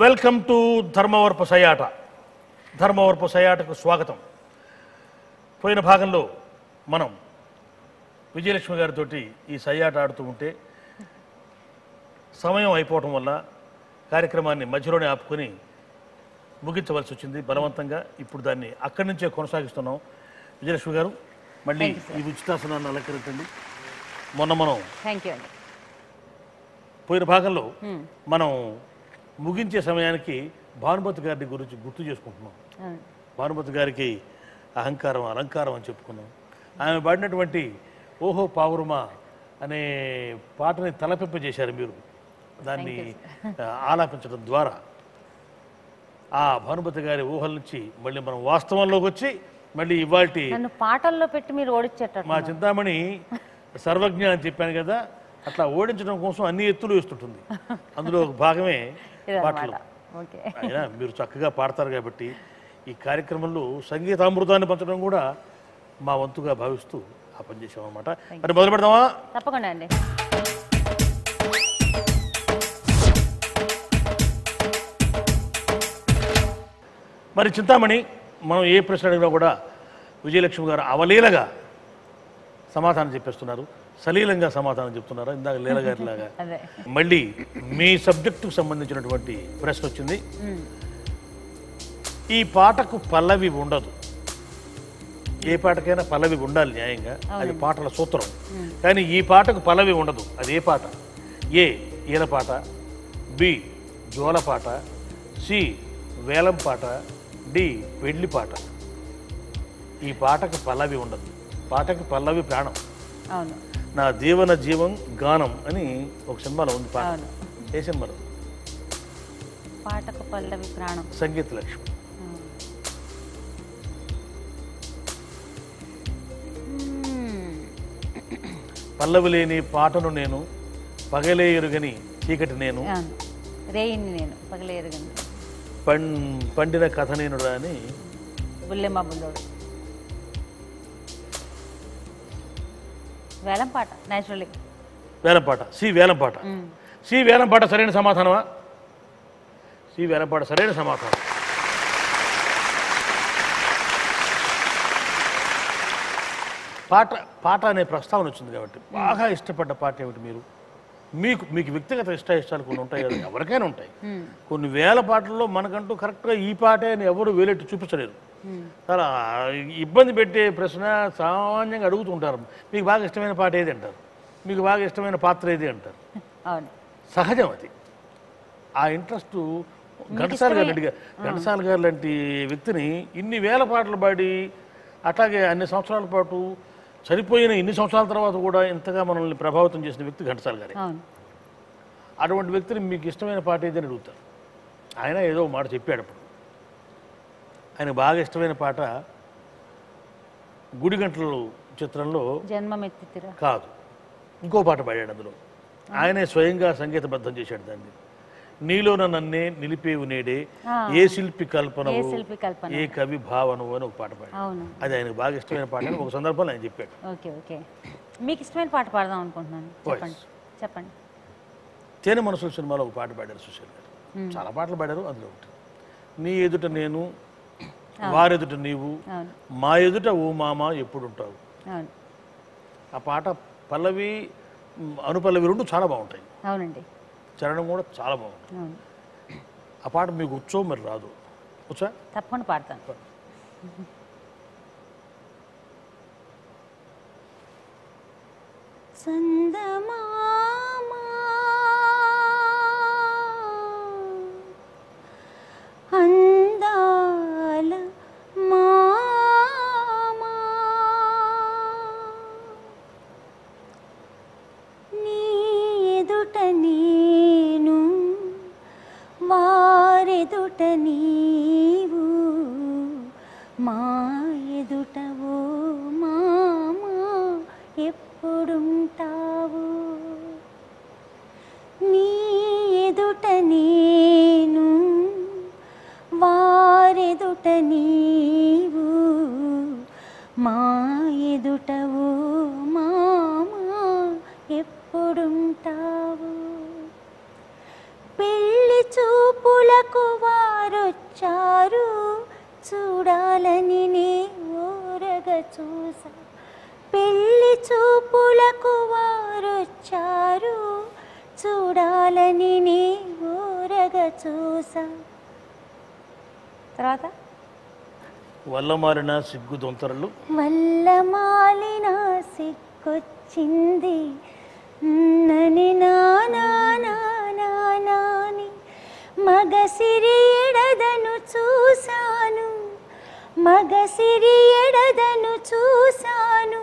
Welcome to Dharmavarapu Sayata. Dharmavarapu సయాటకు స్వాగతం. పోయిన భాగంలో మనం విజయలక్ష్మి గారితో ఈ సయాట ఆడుతూ ఉంటే సమయం అయిపోవటం వల్ల కార్యక్రమాన్ని మధ్యలోనే ఆపుకొని ముగించవలసి వచ్చింది బలవంతంగా. ఇప్పుడు దాన్ని అక్కడి నుంచే కొనసాగిస్తున్నాం. విజయలక్ష్మి గారు మళ్ళీ ఈ ఉచితాసనాన్ని అలంకరించండి. మొన్న మనం పోయిన భాగంలో మనం ముగించే సమయానికి భానుమతి గారి గురించి గుర్తు చేసుకుంటున్నాం. భానుమతి గారికి అహంకారం అలంకారం అని చెప్పుకున్నాం. ఆమె పాడినటువంటి ఓహో పావురుమా అనే పాటని తలపింపజేశారు మీరు. దాన్ని ఆలాపించడం ద్వారా ఆ భానుమతి గారి ఊహల నుంచి మళ్ళీ మనం వాస్తవంలోకి వచ్చి మళ్ళీ ఇవాల్టి పాటల్లో పెట్టి మీరు ఓడించేట మా చింతామణి సర్వజ్ఞ అని చెప్పాను కదా, అట్లా ఓడించడం కోసం అన్ని ఎత్తులు వేస్తుంటుంది. అందులో ఒక భాగమే పాటలు. అయినా మీరు చక్కగా పాడతారు కాబట్టి ఈ కార్యక్రమంలో సంగీతామృతాన్ని పంచడం కూడా మా వంతుగా భావిస్తూ ఆ పని చేసామన్నమాట. మరి మొదలు పెడదామా? తప్పకుండా అండి. మరి చింతామణి, మనం ఏ ప్రశ్న అడిగినా కూడా విజయలక్ష్మి గారు అవలీలగా సమాధానం చెప్పేస్తున్నారు. సలీలంగా సమాధానం చెప్తున్నారు. ఇందాక లీలగారిలాగా. మళ్ళీ మీ సబ్జెక్టుకు సంబంధించినటువంటి ప్రశ్న వచ్చింది. ఈ పాటకు పల్లవి ఉండదు. ఏ పాటకైనా పల్లవి ఉండాలి న్యాయంగా, అది పాటల సూత్రం. కానీ ఈ పాటకు పల్లవి ఉండదు. అది ఏ పాట? ఏ ఈలపాట, బి జోలపాట, సి వేలం పాట, డి పెళ్లి పాట. ఈ పాటకు పల్లవి ఉండదు. పాటకు పల్లవి ప్రాణం. నా జీవన జీవం గానం అని ఒక సినిమాలో ఉంది పాట. ఏ సినిమాలో? పాటకు పల్లవి ప్రాణం. సంగీత లక్ష్మి. పల్లవి లేని పాటను నేను, పగలే ఎరుగని చీకటి నేను, రేయిని నేను పగలే ఎరుగని, పండిన కథ నేను అని బుల్లెమ్మ బుల్లోడు. వేలంపాట. నేచురల్లీ వేలంపాట. సి వేలంపాట. సి వేలంపాట సరైన సమాధానమా? సి వేలంపాట సరైన సమాధానం. పాట పాట అనే ప్రస్తావన వచ్చింది కాబట్టి బాగా ఇష్టపడ్డ పాట ఏమిటి? మీరు మీకు వ్యక్తిగత ఇష్టాలు కొన్ని ఉంటాయి కదా, ఎవరికైనా ఉంటాయి. కొన్ని వేల పాటల్లో మనకంటూ కరెక్ట్గా ఈ పాటే అని ఎవరు వేలెట్టి చూపించలేరు. చాలా ఇబ్బంది పెట్టే ప్రశ్న సామాన్యంగా అడుగుతుంటారు. మీకు బాగా ఇష్టమైన పాట ఏది అంటారు, మీకు బాగా ఇష్టమైన పాత్ర ఏది అంటారు. సహజం అది. ఆ ఇంట్రెస్ట్ ఘంటసాల గారు అడిగారు. ఘంటసాల గారు లాంటి వ్యక్తిని ఇన్ని వేల పాటలు పాడి అట్లాగే అన్ని సంవత్సరాల పాటు చనిపోయిన ఇన్ని సంవత్సరాల తర్వాత కూడా ఇంతగా మనల్ని ప్రభావితం చేసిన వ్యక్తి ఘంటసాల గారే. అటువంటి వ్యక్తిని మీకు ఇష్టమైన పాట ఏది అని అడుగుతారు. ఆయన ఏదో మాట చెప్పాడు. అప్పుడు ఆయన బాగా ఇష్టమైన పాట గుడిగంటలు చిత్రంలో జన్మమెత్తితిరా కాదు, ఇంకో పాట పాడాడు. అందులో ఆయనే స్వయంగా సంగీతబద్ధం చేశాడు దాన్ని. నీలోన నన్నే నిలిపేవు నేడే, ఏ శిల్పి కల్పన, ఏ కవి భావనవు అని ఒక పాట పాడాడు. అది ఆయనకు బాగా ఇష్టమైన పాట అని ఒక సందర్భంలో ఆయన చెప్పాడు. మీకు ఇష్టమైన పాట పాడదాం అనుకుంటున్నాను. చెప్పండి. తేనె మనసుల సినిమాలో ఒక పాట పాడారు సుశీల్ గారు. చాలా పాటలు పాడారు. అందులో ఒకటి నీ ఎదుట నేను, వారెదుట నీవు, మా ఎదుట ఓ మామ ఎప్పుడుంటావు. ఆ పాట పల్లవి అనుపల్లవి రెండు చాలా బాగుంటాయి. అవునండి. చరణం కూడా చాలా బాగుంటుంది. ఆ పాట మీకు వచ్చో మరి రాదు? వచ్చా? తప్పకుండా పాడతాను. సందమామా అందాల మామా నీ ఎదుట నేను, వారెదుట నీవు, మా ఎదుట ఓ మామా ఎప్పుడుంటావు. నీ ఎదుట నేను, వారెదుట నీవు, మా ఎదుట ఓ మామా ఎప్పుడుంటావు. పెళ్లి చూపుల చూపులకు వారొచ్చారు, చూడాలని నీ ఓరగా చూసా. పెళ్లి చూపులకు వారొచ్చారు, చూడాలని నీ ఓరగా చూసా. తర్వాత వల్ల మారిన సిగ్గు దొంతరలు, వల్ల మాలిన సిక్కొచ్చింది నని నాని, మగసిరి ఎడదను చూశాను, మగసిరి ఎడదను చూశాను,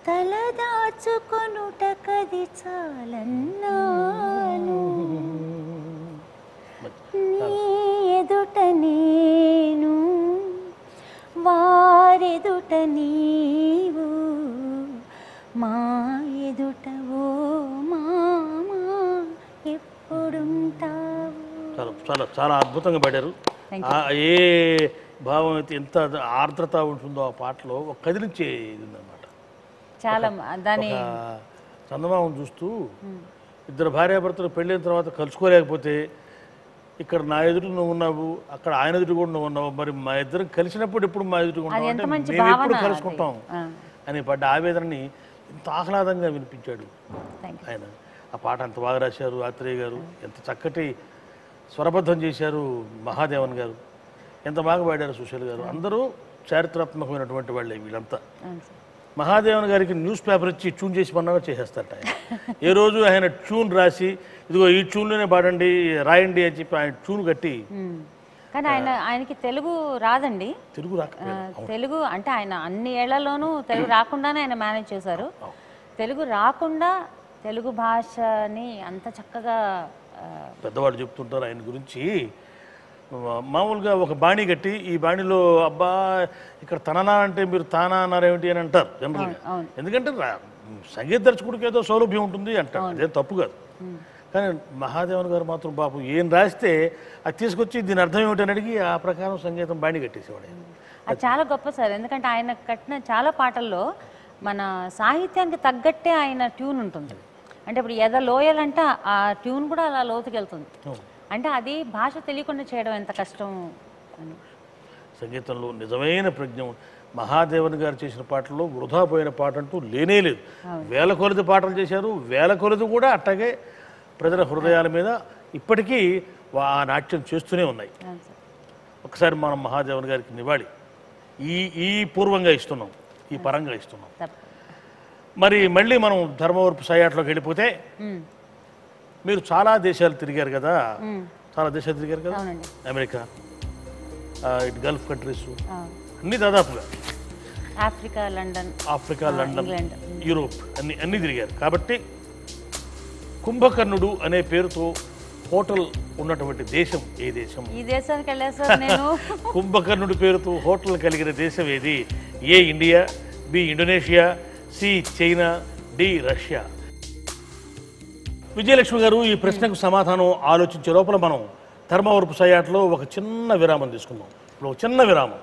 తల దాచుకొనుట కది చాలన్నాను. నీ ఎదుట నేను, వారెదుట నీవు, మా ఎదుట ఓ మామా ఎప్పుడుంటావు. చాలా చాలా చాలా అద్భుతంగా పాడారు. ఏ భావం అయితే ఎంత ఆర్ద్రత ఉంటుందో ఆ పాటలో ఒక కదిలించే ఇది ఉందన్నమాట. చాలా దాని చందమామను చూస్తూ ఇద్దరు భార్యాభర్తలు పెళ్ళైన తర్వాత కలుసుకోలేకపోతే ఇక్కడ నా ఎదుటి నువ్వు ఉన్నావు, అక్కడ ఆయన ఎదుటి కూడా నువ్వు ఉన్నావు, మరి మా ఇద్దరం కలిసినప్పుడు ఎప్పుడు మా ఎదుటి ఉంటాం అంటే మేము ఎప్పుడు కలుసుకుంటాం అని పడ్డ ఆవేదనని ఇంత ఆహ్లాదంగా వినిపించాడు ఆయన. ఆ పాట అంత బాగా రాశారు ఆత్రేయ గారు, ఎంత చక్కటి స్వరబద్ధం చేశారు మహాదేవన్ గారు, ఎంత బాగా పాడారు సుశీల్ గారు. అందరూ చారిత్రాత్మకమైనటువంటి వాళ్ళే వీళ్ళంతా. మహాదేవన్ గారికి న్యూస్ పేపర్ ఇచ్చి ట్యూన్ చేసి పన్నాగా చేసేస్తారట ఆయన. ఏ రోజు ఆయన ట్యూన్ రాసి ఇదిగో ఈ ట్యూన్లోనే పాడండి రాయండి అని చెప్పి ఆయన ట్యూన్ కట్టి. కానీ ఆయనకి తెలుగు రాదండి, తెలుగు తెలుగు అంటే ఆయన అన్ని ఏళ్లలోనూ తెలుగు రాకుండానే ఆయన మేనేజ్ చేశారు. తెలుగు రాకుండా తెలుగు భాషని అంత చక్కగా పెద్దవాళ్ళు చెప్తుంటారు ఆయన గురించి. మామూలుగా ఒక బాణీ కట్టి ఈ బాణీలో అబ్బా ఇక్కడ తననా అంటే మీరు తానా అన్నారేమిటి అని అంటారు జనరల్గా. ఎందుకంటే సంగీత దర్శకుడికి ఏదో సౌలభ్యం ఉంటుంది అంటారు, అదేం తప్పు కాదు. కానీ మహాదేవన్ గారు మాత్రం బాబు ఏం రాస్తే అది తీసుకొచ్చి దీని అర్థం ఏమిటని అడిగి ఆ ప్రకారం సంగీతం బాణీ కట్టేసేవాడు. అది చాలా గొప్ప సార్, ఎందుకంటే ఆయన కట్టిన చాలా పాటల్లో మన సాహిత్యానికి తగ్గట్టే ఆయన ట్యూన్ ఉంటుంది. అంటే ఇప్పుడు ఎద లోయలంటే ఆ ట్యూన్ కూడా అలా లోతుకెళ్తుంది. అంటే అది భాష తెలియకుండా చేయడం ఎంత కష్టం అని. సంగీతంలో నిజమైన ప్రజ్ఞ. మహాదేవన్ గారు చేసిన పాటల్లో వృధా పోయిన పాట అంటూ లేనే లేదు. వేల కొలది పాటలు చేశారు, వేల కొలది కూడా అట్టగే ప్రజల హృదయాల మీద ఇప్పటికీ ఆ నాట్యం చేస్తూనే ఉన్నాయి. ఒకసారి మనం మహాదేవన్ గారికి నివాళి ఈ పూర్వంగా ఇస్తున్నాం, ఈ పరంగా ఇస్తున్నాం. మరి మళ్ళీ మనం ధర్మవరపు సయాట్లోకి వెళ్ళిపోతే మీరు చాలా దేశాలు తిరిగారు కదా, చాలా దేశాలు తిరిగారు కదా, అమెరికా, ఇటు గల్ఫ్ కంట్రీస్ అన్ని దాదాపుగా, ఆఫ్రికా లండన్, యూరోప్ అన్ని తిరిగారు. కాబట్టి కుంభకర్ణుడు అనే పేరుతో హోటల్ ఉన్నటువంటి దేశం ఏ దేశం? ఈ దేశానికి వెళ్ళా సార్ నేను. కుంభకర్ణుడి పేరుతో హోటల్ కలిగిన దేశం ఏది? A India, B Indonesia, C China, D Russia. Vijayalakshmi garu ఈ ప్రశ్నకు సమాధానం ఆలోచించే లోపల మనం ధర్మవరపు సయాట్లో ఒక చిన్న విరామం తీసుకుందాం. ఇప్పుడు ఒక చిన్న విరామం.